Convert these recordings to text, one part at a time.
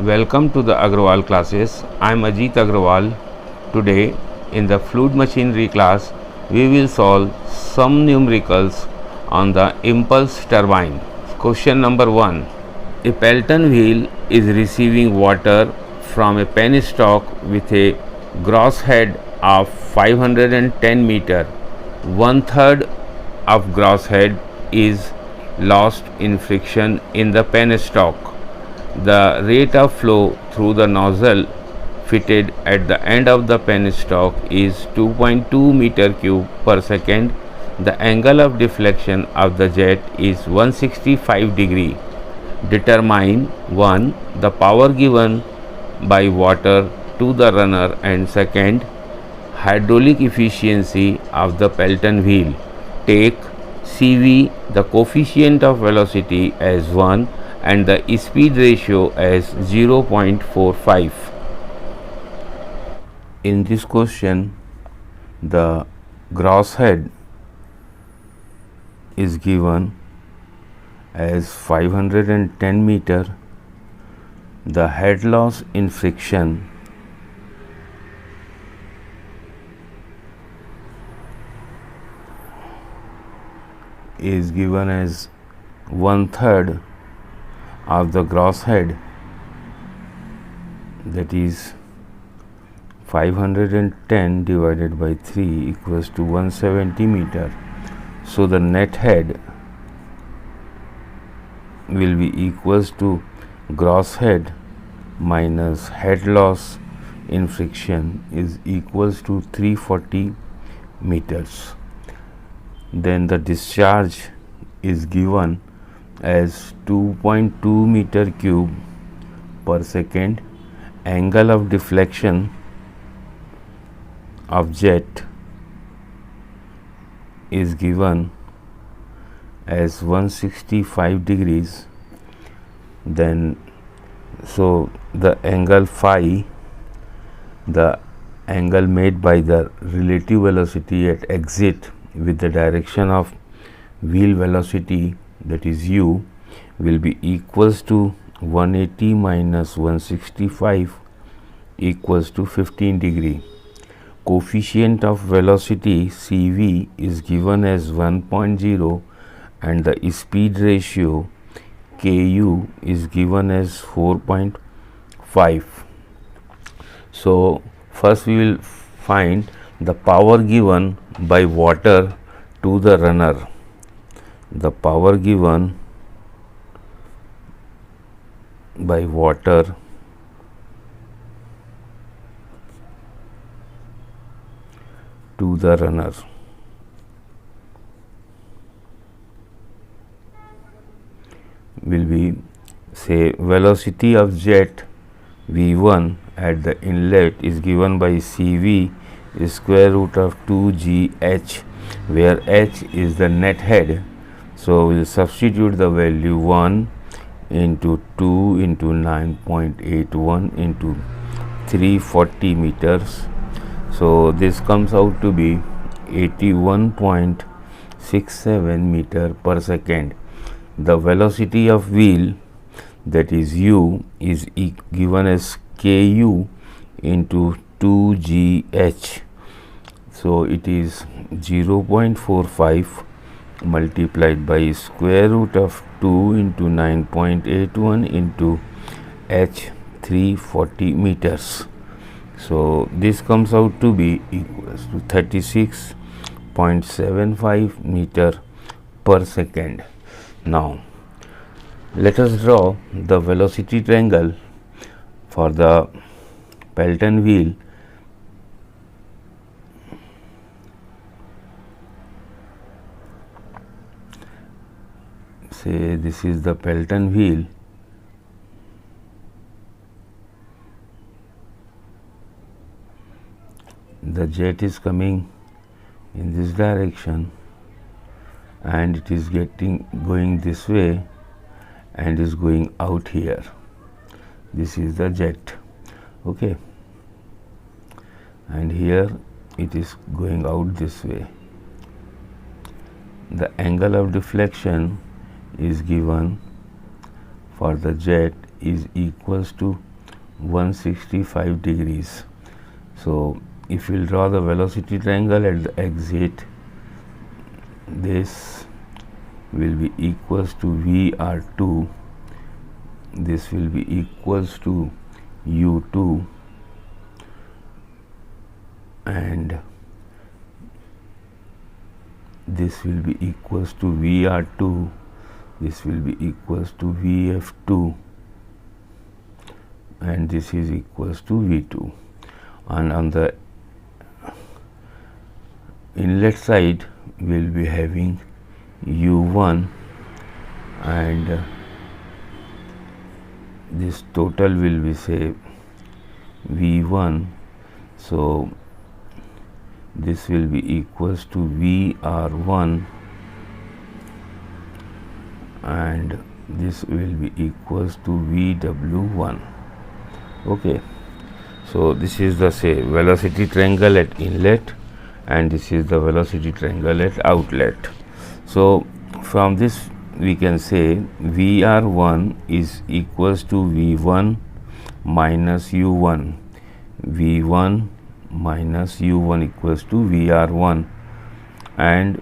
Welcome to the Agrawal classes. I am Ajit Agrawal. Today in the fluid machinery class we will solve some numericals on the impulse turbine. Question number 1. A Pelton wheel is receiving water from a penstock with a gross head of 510 meter. One third of gross head is lost in friction in the penstock. The rate of flow through the nozzle fitted at the end of the penstock is 2.2 meter cube per second. The angle of deflection of the jet is 165 degree. Determine 1. The power given by water to the runner, and 2. Hydraulic efficiency of the Pelton wheel. Take CV, the coefficient of velocity, as 1 and the speed ratio as 0.45. In this question, the gross head is given as 510 meter. The head loss in friction is given as 1/3 of the gross head, that is 510 divided by 3 equals to 170 meter. So the net head will be equals to gross head minus head loss in friction is equals to 340 meters. Then the discharge is given as 2.2 meter cube per second. Angle of deflection of jet is given as 165 degrees. Then so the angle phi, the angle made by the relative velocity at exit with the direction of wheel velocity, that is u, will be equals to 180 minus 165 equals to 15 degree. Coefficient of velocity CV is given as 1.0 and the speed ratio Ku is given as 4.5. So first we will find the power given by water to the runner. The power given by water to the runner will be, say, velocity of jet V1 at the inlet is given by CV is square root of 2gh, where h is the net head. So we will substitute the value 1 into 2 into 9.81 into 340 meters. So this comes out to be 81.67 meter per second. The velocity of wheel, that is u, is given as Ku into 2gh. So it is 0.45 multiplied by square root of 2 into 9.81 into h, 340 meters. So this comes out to be equals to 36.75 meter per second. Now let us draw the velocity triangle for the Pelton wheel. Say this is the Pelton wheel. The jet is coming in this direction and it is going this way and is going out here. This is the jet, okay, and here it is going out this way. The angle of deflection is given for the jet is equals to 165 degrees. So if we'll draw the velocity triangle at the exit, this will be equals to VR2, this will be equals to U2, and this will be equals to VR2, this will be equals to VF2, and this is equals to V2. And on the inlet side we will be having U1, and this total will be say V1, so this will be equals to VR1, and this will be equals to VW1. Okay, so this is the say velocity triangle at inlet, and this is the velocity triangle at outlet. So from this we can say VR1 is equals to V1 minus U1, V1 minus U1 equals to VR1, and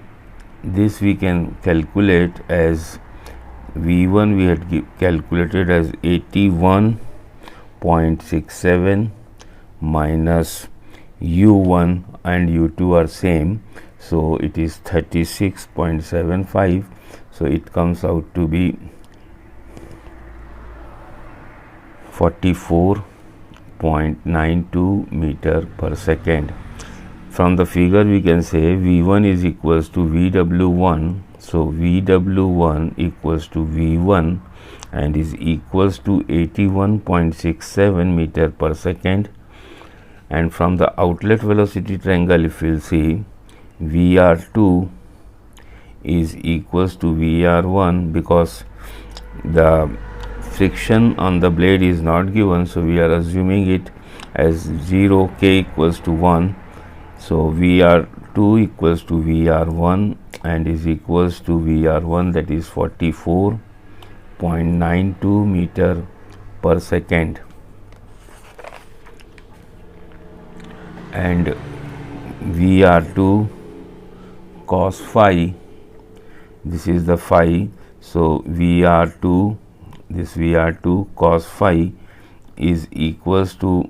this we can calculate as V1 we had calculated as 81.67 minus U1 and U2 are same, so it is 36.75, so it comes out to be 44.92 meter per second. From the figure we can say V1 is equals to VW1, so VW1 equals to V1 and is equals to 81.67 meter per second. And from the outlet velocity triangle, if we will see, VR2 is equals to VR1, because the friction on the blade is not given, so we are assuming it as 0, k equals to 1. So VR2 equals to VR1 and is equals to VR1, that is 44.92 meter per second. And VR2 cos phi, this is the phi, so VR2, this VR2 cos phi is equals to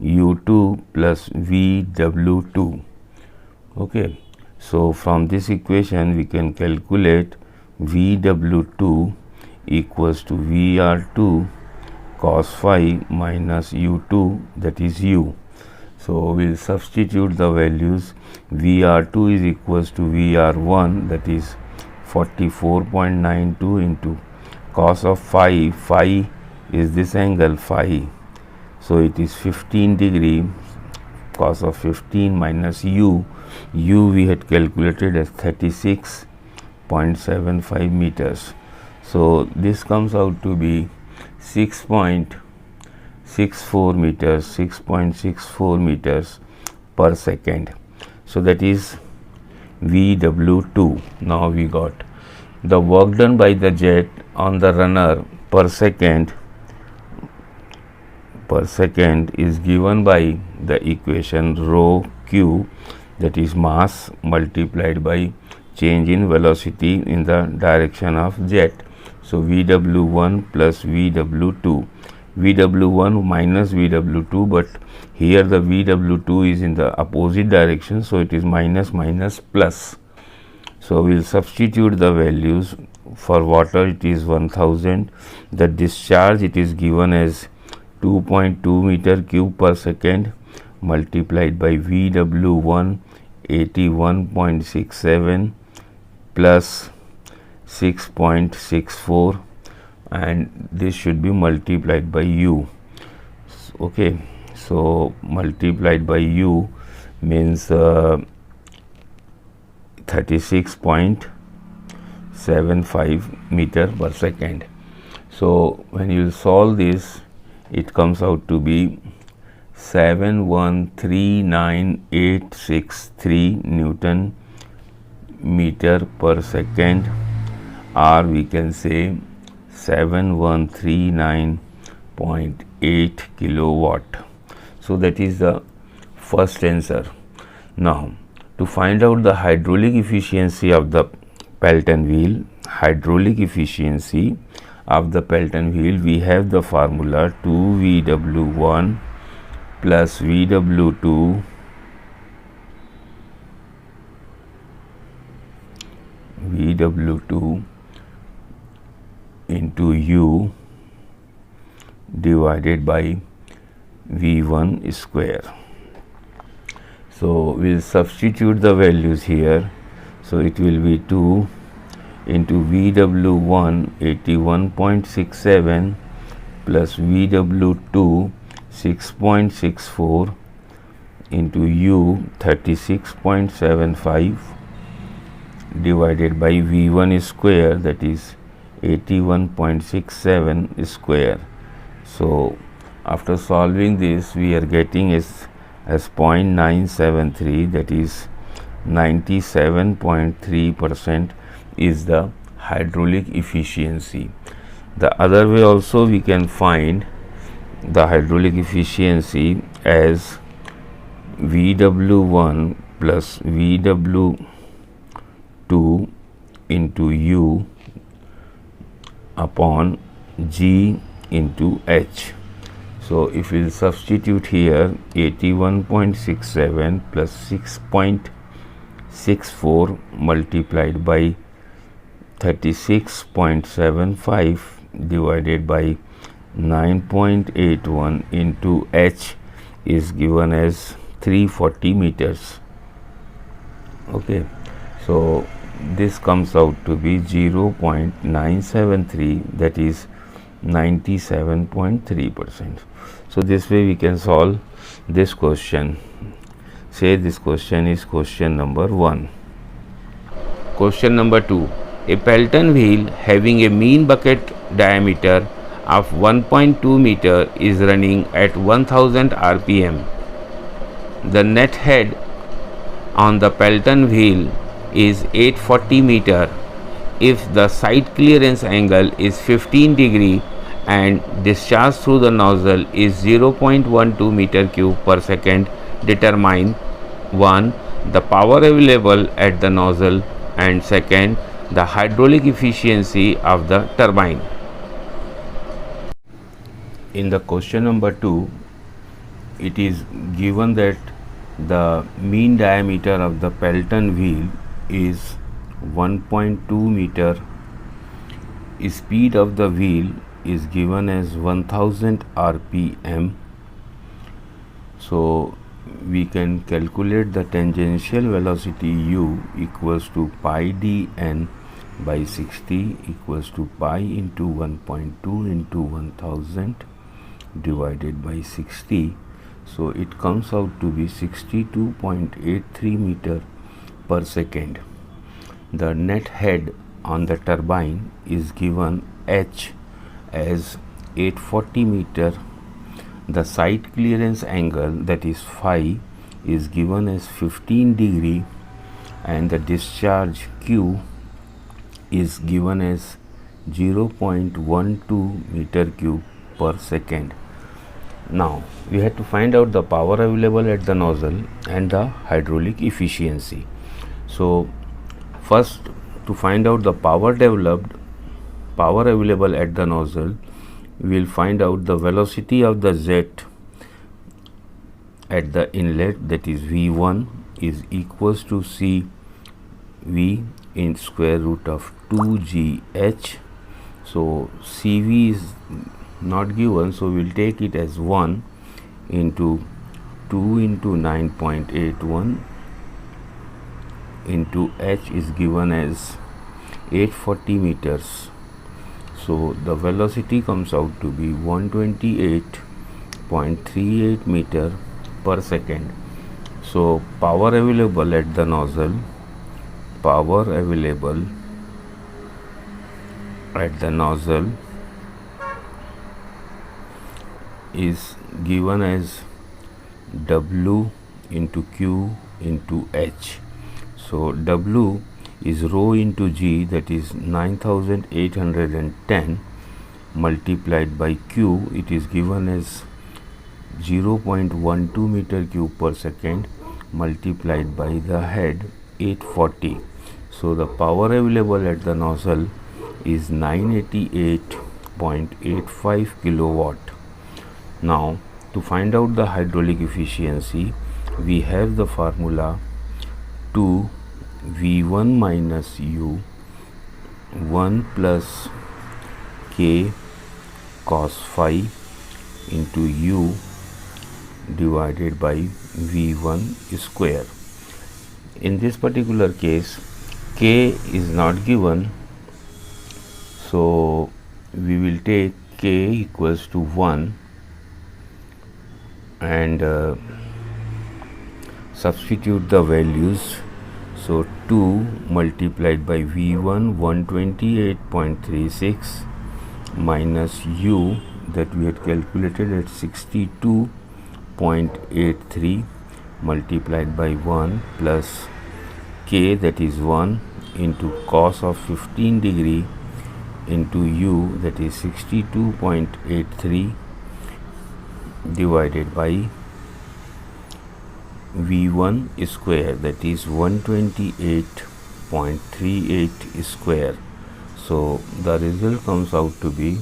U2 plus VW2. Okay, so from this equation we can calculate VW2 equals to VR2 cos phi minus U2, that is U. So we will substitute the values. VR2 is equals to VR1, that is 44.92 into cos of phi, phi is this angle phi, so it is 15 degree, cos of 15 minus U, U we had calculated as 36.75 meters. So this comes out to be 6.64 meters, 6.64 meters per second. So that is VW2. Now we got the work done by the jet on the runner per second is given by the equation rho q, that is mass multiplied by change in velocity in the direction of jet. So VW1 plus VW2, VW1 minus VW2, but here the VW2 is in the opposite direction, so it is minus minus plus. So we will substitute the values. For water it is 1000, the discharge it is given as 2.2 meter cube per second multiplied by VW1 81.67 plus 6.64, and this should be multiplied by U. Okay, so multiplied by U means 36.75 meter per second. So when you solve this, it comes out to be 7139863 Newton meter per second, or we can say 7139.8 8 kilowatt. So that is the first answer. Now to find out the hydraulic efficiency of the Pelton wheel, we have the formula 2VW1 plus VW2 into U divided by V1 square. So we'll substitute the values here. So it will be 2 into VW1 81.67 plus VW2 6.64 into U 36.75 divided by V1 square, that is 81.67 square. So after solving this, we are getting as 0.973, that is 97.3% is the hydraulic efficiency. The other way also we can find the hydraulic efficiency as VW1 plus VW2 into U upon G into H. So if we substitute here 81.67 plus 6.64 multiplied by 36.75 divided by 9.81 into H is given as 340 meters. Okay, so this comes out to be 0.973, that is 97.3%. So this way we can solve this question. Say this question is question number 1. Question number 2. A Pelton wheel having a mean bucket diameter of 1.2 meter is running at 1000 rpm. The net head on the Pelton wheel is 840 meter if the side clearance angle is 15 degree and discharge through the nozzle is 0.12 meter cube per second. Determine 1. the power available at the nozzle, and second, the hydraulic efficiency of the turbine. In the question number 2, it is given that the mean diameter of the Pelton wheel is 1.2 meter. Speed of the wheel is given as 1000 rpm. So we can calculate the tangential velocity u equals to pi dn by 60 equals to pi into 1.2 into 1000 divided by 60. So it comes out to be 62.83 meter per second. The net head on the turbine is given h as 840 meter. The side clearance angle, that is phi, is given as 15 degree, and the discharge q is given as 0.12 meter cube per second. Now we have to find out the power available at the nozzle and the hydraulic efficiency. So first, to find out the power available at the nozzle, we will find out the velocity of the jet at the inlet, that is V1, is equals to CV in square root of 2GH. So CV is not given, so we will take it as 1 into 2 into 9.81 into H is given as 840 meters. So the velocity comes out to be 128.38 meter per second. So power available at the nozzle, is given as W into Q into H. So W is rho into G, that is 9810, multiplied by Q, it is given as 0.12 meter cube per second multiplied by the head 840. So the power available at the nozzle is 988.85 kilowatt. Now to find out the hydraulic efficiency, we have the formula 2 V1 minus U 1 plus K cos phi into U divided by V1 square. In this particular case, K is not given, so we will take K equals to 1 and substitute the values. So 2 multiplied by V1 128.36 minus U that we had calculated at 62.83 multiplied by 1 plus K, that is 1, into cos of 15 degree into U, that is 62.83 divided by V1 square, that is 128.38 square. So the result comes out to be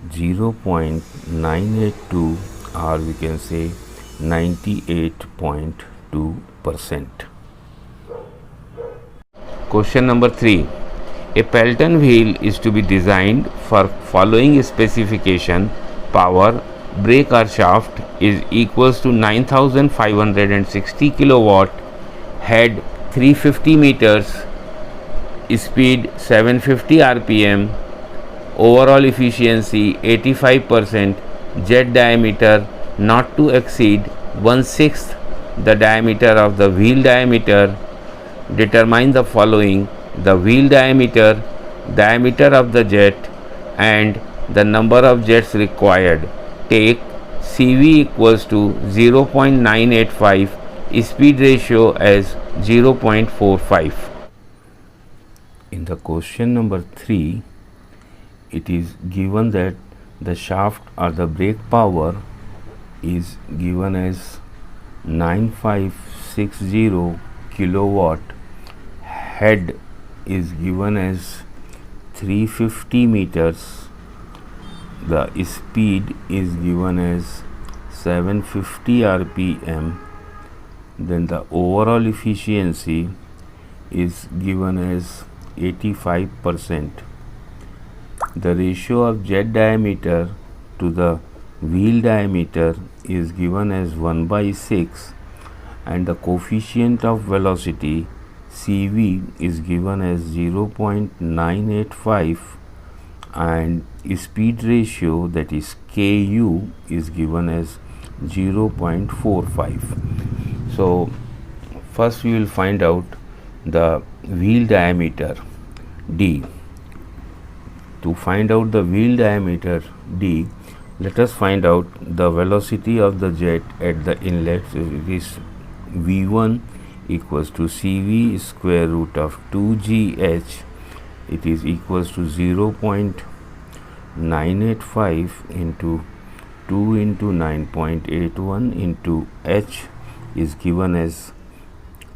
0.982, or we can say 98.2%. Question number 3. A Pelton wheel is to be designed for following specification: power, brake or shaft is equals to 9560 kilowatt, head 350 meters, speed 750 rpm, overall efficiency 85%, jet diameter not to exceed 1/6 the diameter of the wheel diameter. Determine the following: the wheel diameter, diameter of the jet, and the number of jets required. Take CV equals to 0.985, speed ratio as 0.45. In the question number 3, it is given that the shaft or the brake power is given as 9560 kilowatt, head is given as 350 meters, the speed is given as 750 rpm, then the overall efficiency is given as 85%. The ratio of jet diameter to the wheel diameter is given as 1/6, and the coefficient of velocity CV is given as 0.985, and speed ratio, that is KU, is given as 0.45. So first we will find out the wheel diameter D. To find out the wheel diameter D, let us find out the velocity of the jet at the inlet. So it is V1 equals to CV square root of 2GH. It is equals to 0.985 into 2 into 9.81 into H is given as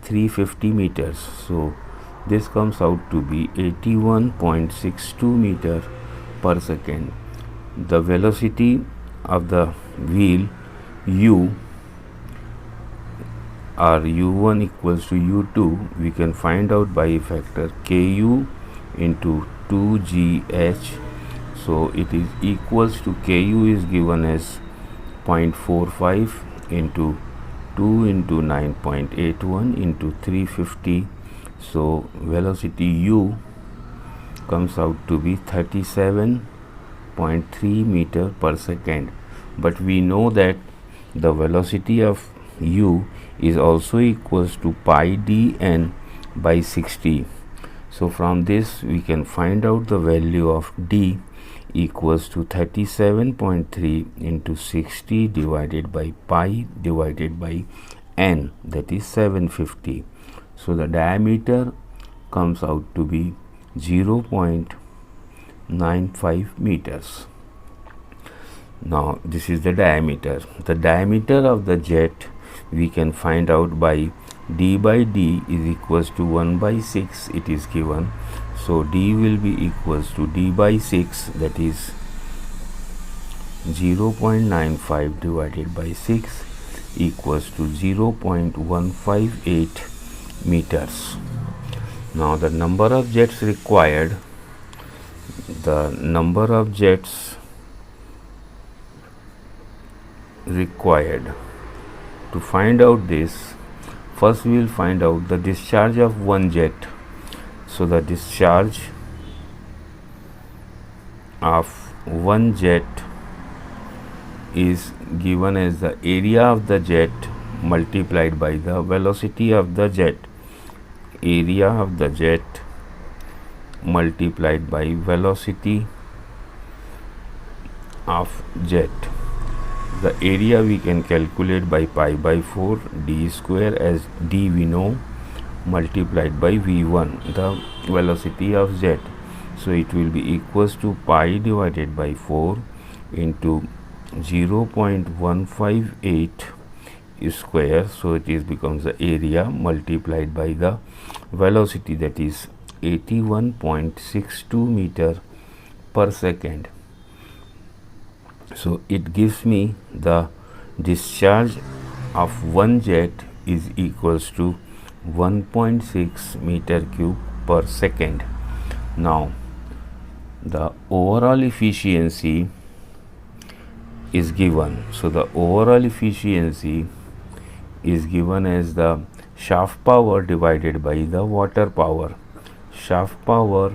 350 meters. So this comes out to be 81.62 meter per second. The velocity of the wheel U, or U1 equals to U2, we can find out by a factor KU into 2GH. So it is equals to KU is given as 0.45 into 2 into 9.81 into 350. So velocity U comes out to be 37.3 meter per second. But we know that the velocity of U is also equals to pi dn by 60. So from this we can find out the value of D equals to 37.3 into 60 divided by pi divided by n, that is 750. So the diameter comes out to be 0.985 0.95 meters. Now this is the diameter. The diameter of the jet we can find out by d by d is equals to 1 by 6. It is given. So d will be equals to d by 6, that is 0.95 divided by 6 equals to 0.158 meters. Now the number of jets required, to find out this, first we will find out the discharge of one jet. So the discharge of one jet is given as the area of the jet multiplied by the velocity of the jet. Area of the jet multiplied by velocity of jet. The area we can calculate by pi by 4 d square, as d we know, multiplied by v1, the velocity of jet. So it will be equals to pi divided by 4 into 0.158 square. So it is becomes the area multiplied by the velocity, that is 81.62 meter per second. So it gives me the discharge of one jet is equals to 1.6 meter cube per second. Now the overall efficiency is given. So the overall efficiency is given as the shaft power divided by the water power. Shaft power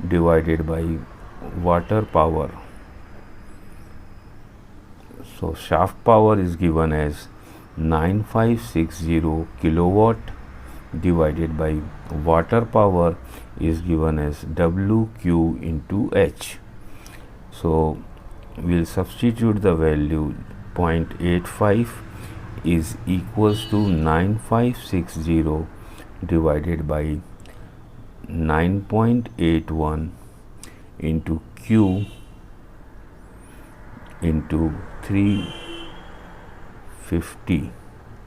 divided by water power. So shaft power is given as 9560 kilowatt divided by water power is given as WQ into H. So we'll substitute the value. 0.85 is equals to 9560 divided by 9.81 into Q into 350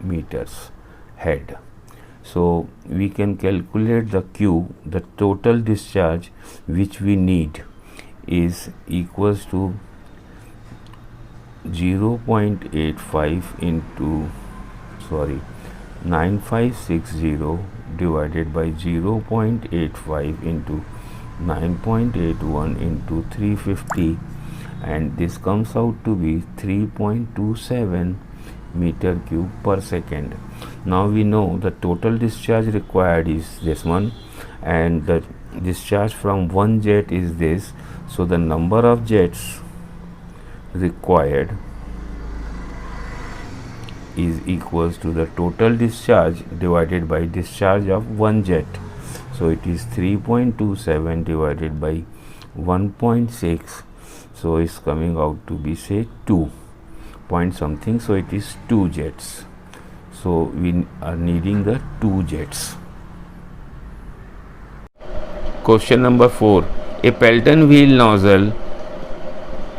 meters head. So we can calculate the Q. The total discharge which we need is equals to 0.85 into 9560 divided by 0.85 into 9.81 into 350, and this comes out to be 3.27 meter cube per second. Now we know the total discharge required is this one, and the discharge from one jet is this. So the number of jets required is equals to the total discharge divided by discharge of one jet. So it is 3.27 divided by 1.6. So it's coming out to be, say, 2 point something. So it is 2 jets. So we are needing the 2 jets. Question number 4. A Pelton wheel nozzle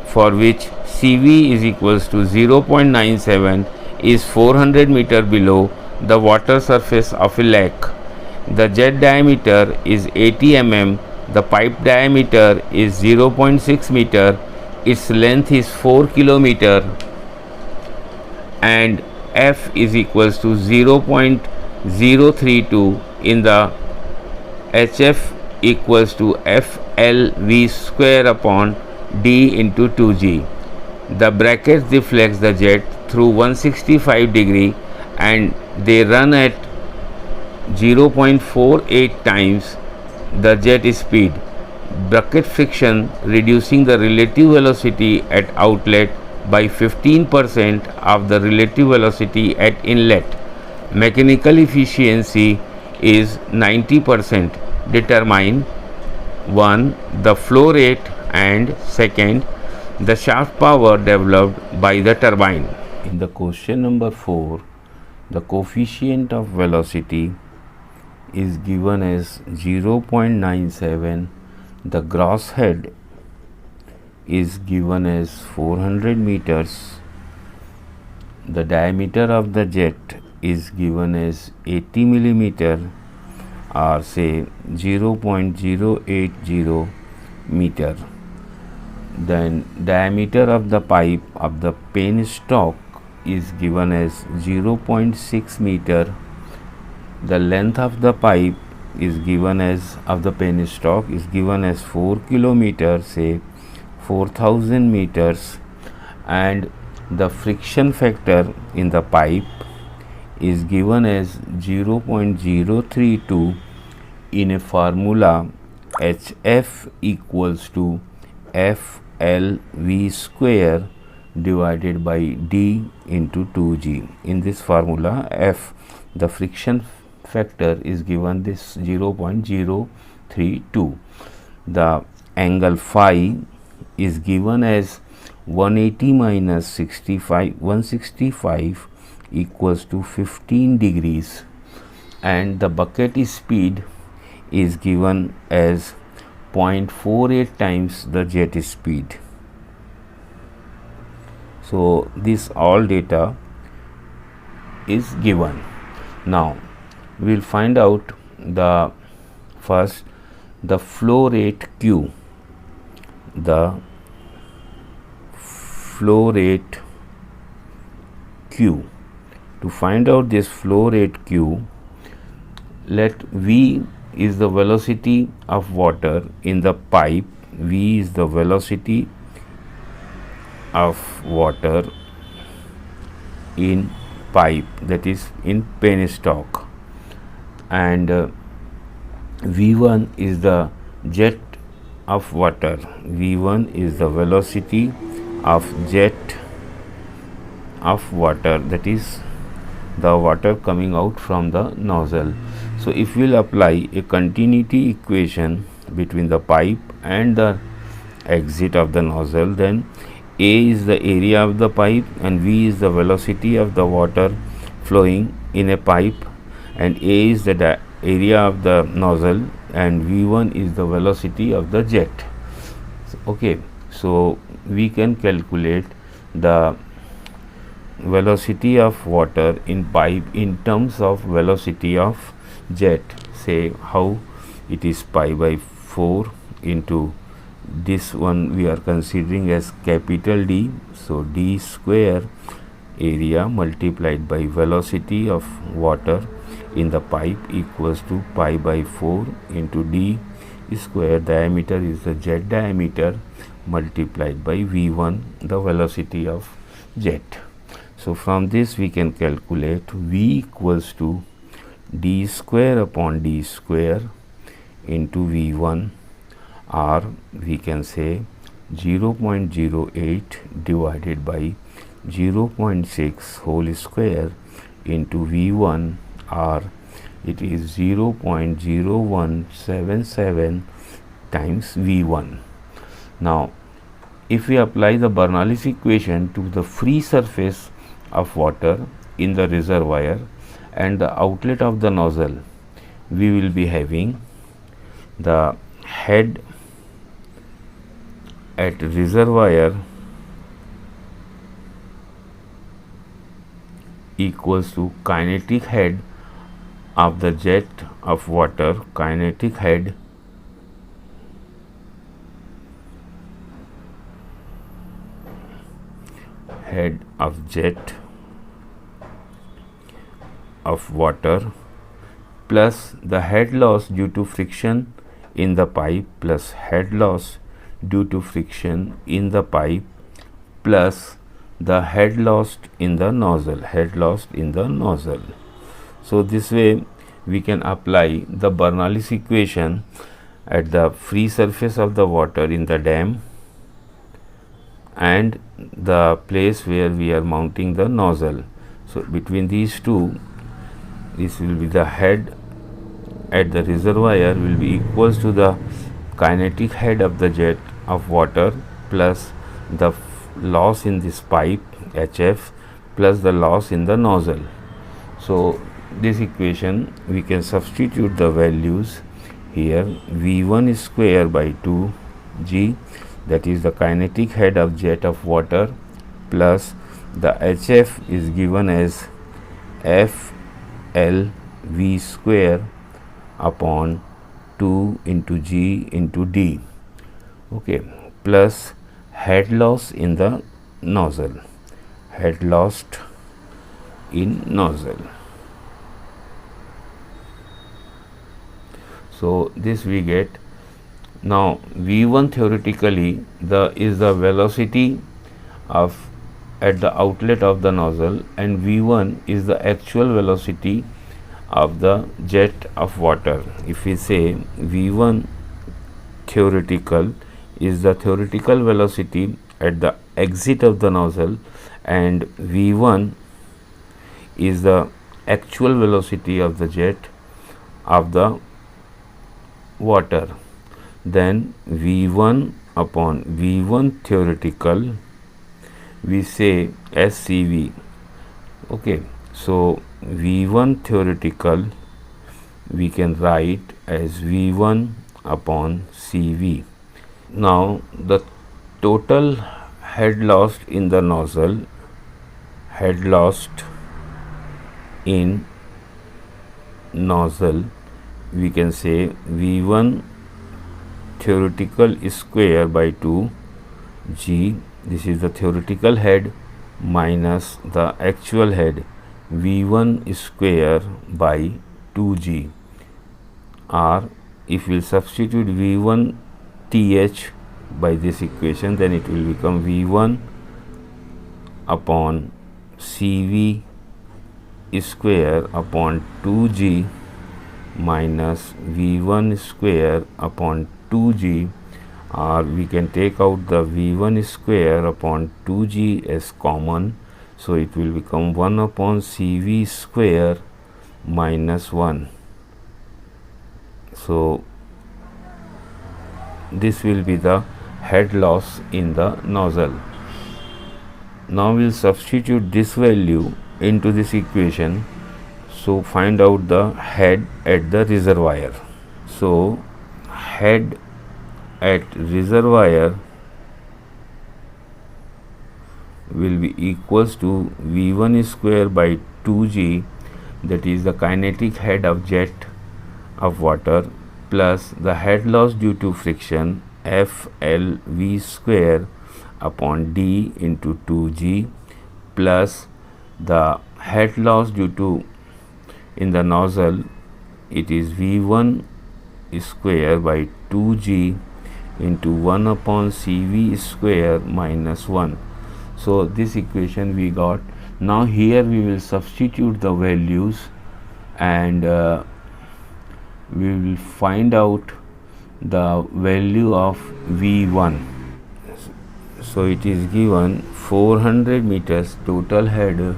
for which CV is equals to 0.97 is 400 meter below the water surface of a lake. The jet diameter is 80 mm. The pipe diameter is 0.6 meter. Its length is 4 kilometer and F is equals to 0.032 in the HF equals to FLV square upon D into 2G. The brackets deflects the jet through 165 degree and they run at 0.48 times the jet speed. Bracket friction reducing the relative velocity at outlet by 15% of the relative velocity at inlet. Mechanical efficiency is 90%. Determine 1. the flow rate and 2. the shaft power developed by the turbine. In the question number 4, the coefficient of velocity is given as 0.97 The gross head is given as 400 meters. The diameter of the jet is given as 80 millimeter, or say 0.080 meter. Then diameter of the pipe of the penstock is given as 0.6 meter. The length of the pipe is given as of the penstock is given as 4 kilometers, say 4000 meters, and the friction factor in the pipe is given as 0.032 in a formula HF equals to FLV square divided by D into 2G. In this formula, F, the friction factor, is given this 0.032. The angle phi is given as 180 minus 165 equals to 15 degrees, and the bucket speed is given as 0.48 times the jet speed. So this all data is given. Now we will find out the first the flow rate Q. The flow rate Q. To find out this flow rate Q, let V is the velocity of water in the pipe. V is the velocity of water in pipe, that is in penstock, and V1 is the jet of water. V1 is the velocity of jet of water, that is the water coming out from the nozzle. So if we will apply a continuity equation between the pipe and the exit of the nozzle, then A is the area of the pipe and V is the velocity of the water flowing in a pipe, and A is the area of the nozzle and V1 is the velocity of the jet. Okay, so we can calculate the velocity of water in pipe in terms of velocity of jet. Say how it is pi by 4 into this one we are considering as capital D. So D square area multiplied by velocity of water in the pipe equals to pi by 4 into D square. Diameter is the jet diameter multiplied by V1, the velocity of jet. So from this we can calculate V equals to D square upon D square into V1, or we can say 0.08 divided by 0.6 whole square into V1, or it is 0.0177 times V1. Now if we apply the Bernoulli's equation to the free surface of water in the reservoir and the outlet of the nozzle, we will be having the head at reservoir equals to kinetic head of the jet of water, kinetic head of jet of water plus the head loss due to friction in the pipe plus head loss due to friction in the pipe plus the head lost in the nozzle, So this way we can apply the Bernoulli's equation at the free surface of the water in the dam and the place where we are mounting the nozzle. So between these two, this will be the head at the reservoir will be equals to the kinetic head of the jet of water plus the loss in this pipe HF plus the loss in the nozzle. So this equation we can substitute the values here V1 square by 2g, that is the kinetic head of jet of water, plus the HF is given as FLV square upon 2 into g into d, okay, plus head loss in the nozzle, head lost in nozzle. So this we get. Now V1 theoretically is the velocity of at the outlet of the nozzle, and V1 is the actual velocity of the jet of water. If we say V1 theoretical is the theoretical velocity at the exit of the nozzle, and V1 is the actual velocity of the jet of the water, then V1 upon V1 theoretical we say SCV. Okay, so V1 theoretical we can write as V1 upon CV. Now the total head lost in the nozzle, head lost in nozzle, we can say V1 theoretical square by 2 g, this is the theoretical head minus the actual head V1 square by 2g, or if we substitute V1 th by this equation, then it will become V1 upon CV square upon 2g minus V1 square upon 2g, or we can take out the V1 square upon 2g as common, so it will become 1 upon CV square minus 1. So this will be the head loss in the nozzle. Now we will substitute this value into this equation, so find out the head at the reservoir. So head at reservoir will be equals to V1 square by 2g, that is the kinetic head of jet of water, plus the head loss due to friction FLV square upon d into 2g, plus the head loss due to in the nozzle, it is V1 square by 2g into 1 upon CV square minus 1. So this equation we got. Now here we will substitute the values, and we will find out the value of V1. So it is given 400 meters total head,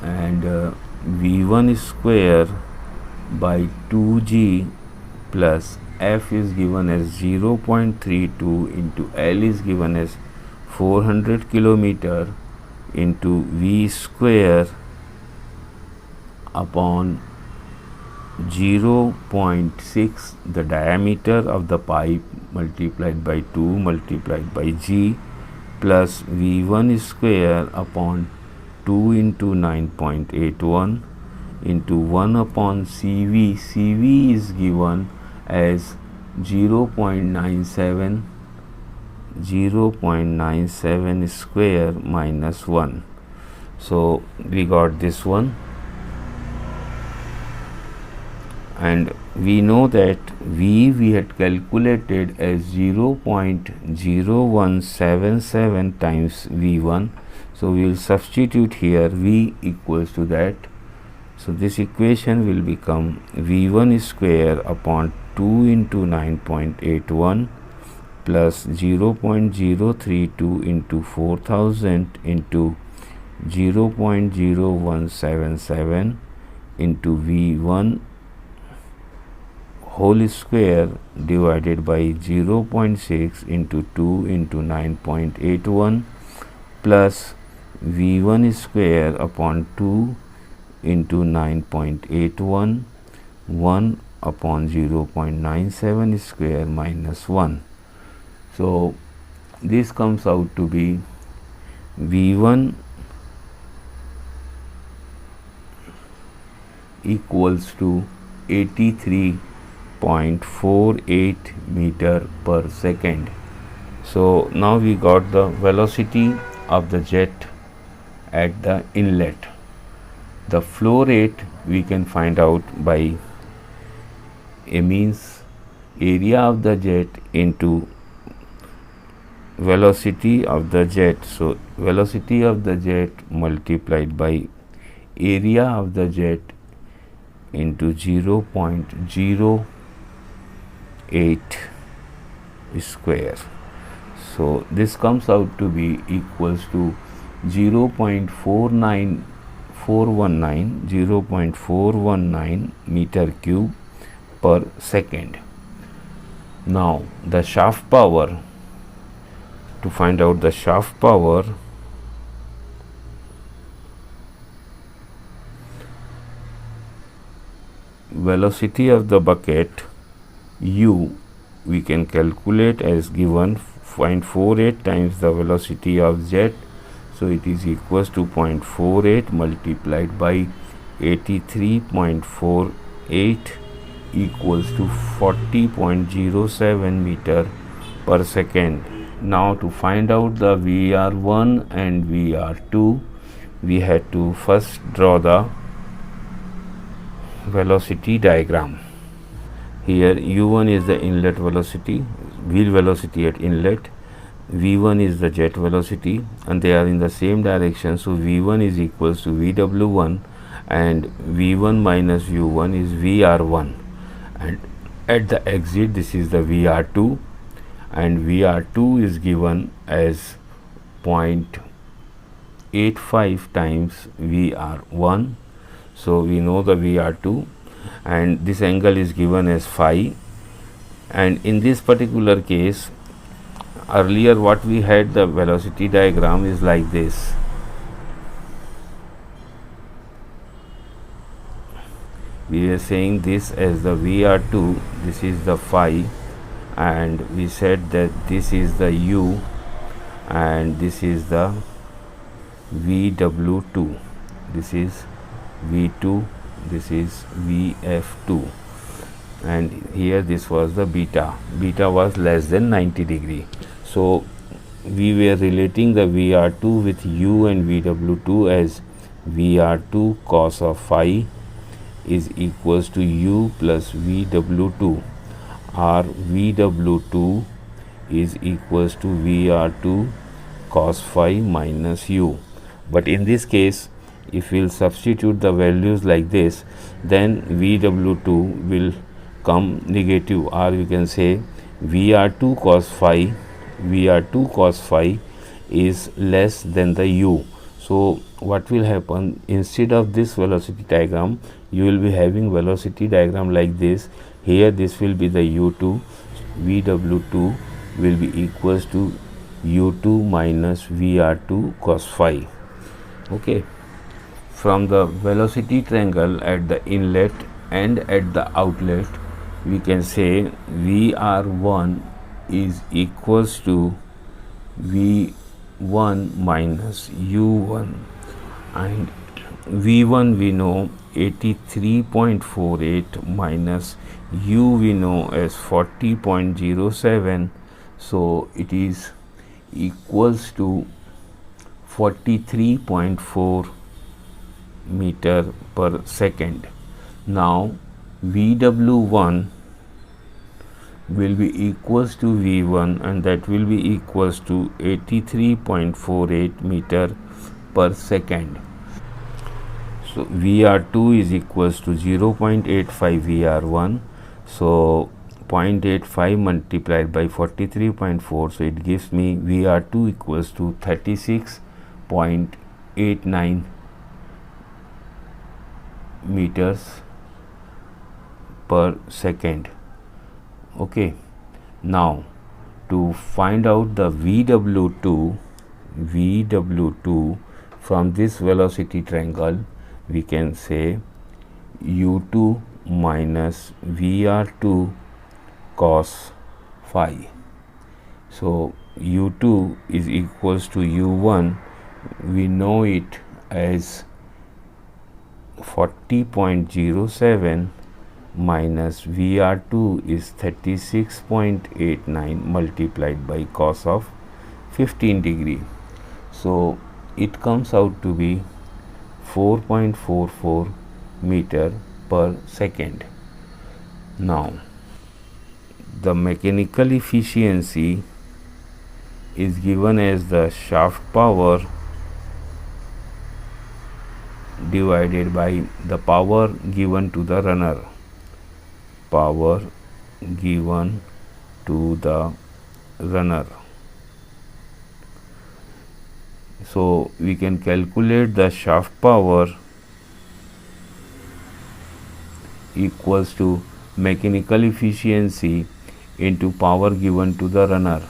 and V1 square by 2g plus F is given as 0.32 into L is given as 400 kilometer into V square upon 0.6, the diameter of the pipe, multiplied by 2 multiplied by g, plus V1 square upon 2 into 9.81 into 1 upon CV. CV is given as 0.97 square minus 1. So we got this one, and we know that V we had calculated as 0.0177 times V1. So we will substitute here V equals to that. So this equation will become V1 square upon 2 into 9.81 plus 0.032 into 4000 into 0.0177 into V1 whole square divided by 0.6 into 2 into 9.81 plus V1 square upon 2 into 9.81 1 upon 0.97 square minus 1. So this comes out to be V1 equals to 83.48 meter per second. So now we got the velocity of the jet at the inlet. The flow rate we can find out by a means area of the jet into velocity of the jet. So velocity of the jet multiplied by area of the jet into 0.08 square. So this comes out to be equals to 0.419 meter cube per second. Now the shaft power, to find out the shaft power, velocity of the bucket u we can calculate as given 0.48 times the velocity of jet. So it is equals to 0.48 multiplied by 83.48 equals to 40.07 meter per second. Now to find out the VR1 and VR2, we had to first draw the velocity diagram. Here u1 is the inlet velocity, wheel velocity at inlet, v1 is the jet velocity, and they are in the same direction. So v1 is equals to vw1 and v1 minus u1 is vr1, and at the exit this is the vr2, and vr2 is given as 0.85 times vr1. So we know the vr2, and this angle is given as phi. And in this particular case, earlier what we had, the velocity diagram is like this. We were saying this as the vr2, this is the phi, and we said that this is the u and this is the vw2, this is v2, this is vf2, and here this was the beta was less than 90 degree. So we were relating the vr2 with u and vw2 as vr2 cos of phi is equals to u plus vw2, or vw2 is equals to vr2 cos phi minus u. But in this case, if we will substitute the values like this, then vw2 will come negative, or we can say vr2 cos phi is less than the u. So what will happen, instead of this velocity diagram, you will be having velocity diagram like this. Here this will be the u2, vw2 will be equals to u2 minus vr2 cos phi. Okay. From the velocity triangle at the inlet and at the outlet, we can say VR1 is equals to V1 minus U1, and V1 we know 83.48 minus U we know as 40.07, so it is equals to 43.4 meter per second. Now Vw1 will be equals to V1, and that will be equals to 83.48 meter per second. So VR2 is equals to 0.85 VR1. So 0.85 multiplied by 43.4, so it gives me VR2 equals to 36.89 meters per second. Okay, now to find out the VW2 from this velocity triangle, we can say u2 minus VR2 cos phi. So U2 is equals to U1. We know it as 40.07 minus VR2 is 36.89 multiplied by cos of 15 degree. So it comes out to be 4.44 meter per second. Now the mechanical efficiency is given as the shaft power divided by the power given to the runner. Power given to the runner. So we can calculate the shaft power equals to mechanical efficiency into power given to the runner.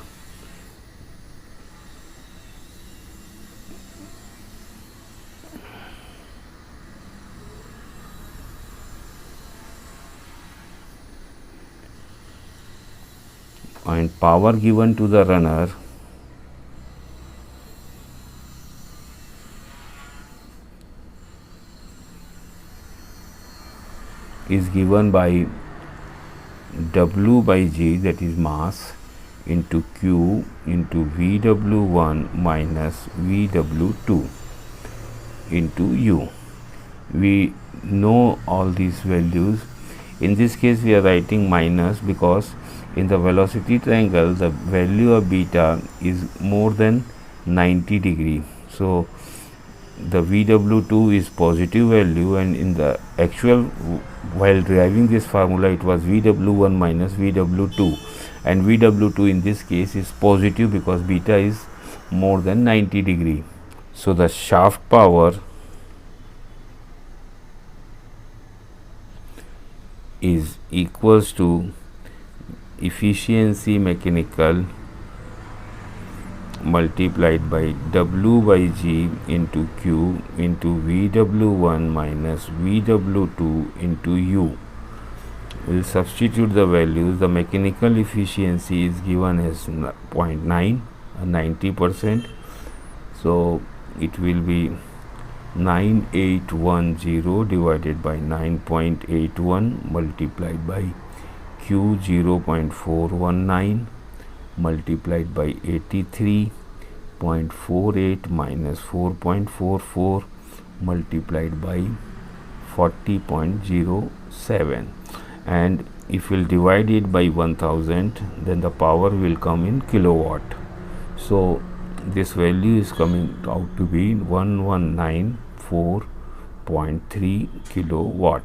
And power given to the runner is given by W by G, that is mass, into Q into VW1 minus VW2 into U. We know all these values. In this case we are writing minus because in the velocity triangle the value of beta is more than 90 degree. So the VW2 is positive value, and in the actual while deriving this formula it was VW1 minus VW2, and VW2 in this case is positive because beta is more than 90 degree. So the shaft power is equals to efficiency mechanical multiplied by W by G into Q into VW1 minus VW2 into U. We will substitute the values. The mechanical efficiency is given as 0.9, 90%. So it will be 9810 divided by 9.81 multiplied by Q 0.419 multiplied by 83.48 minus 4.44 multiplied by 40.07, and if we will divide it by 1000 then the power will come in kilowatt. So this value is coming out to be 1194.3 kilowatt.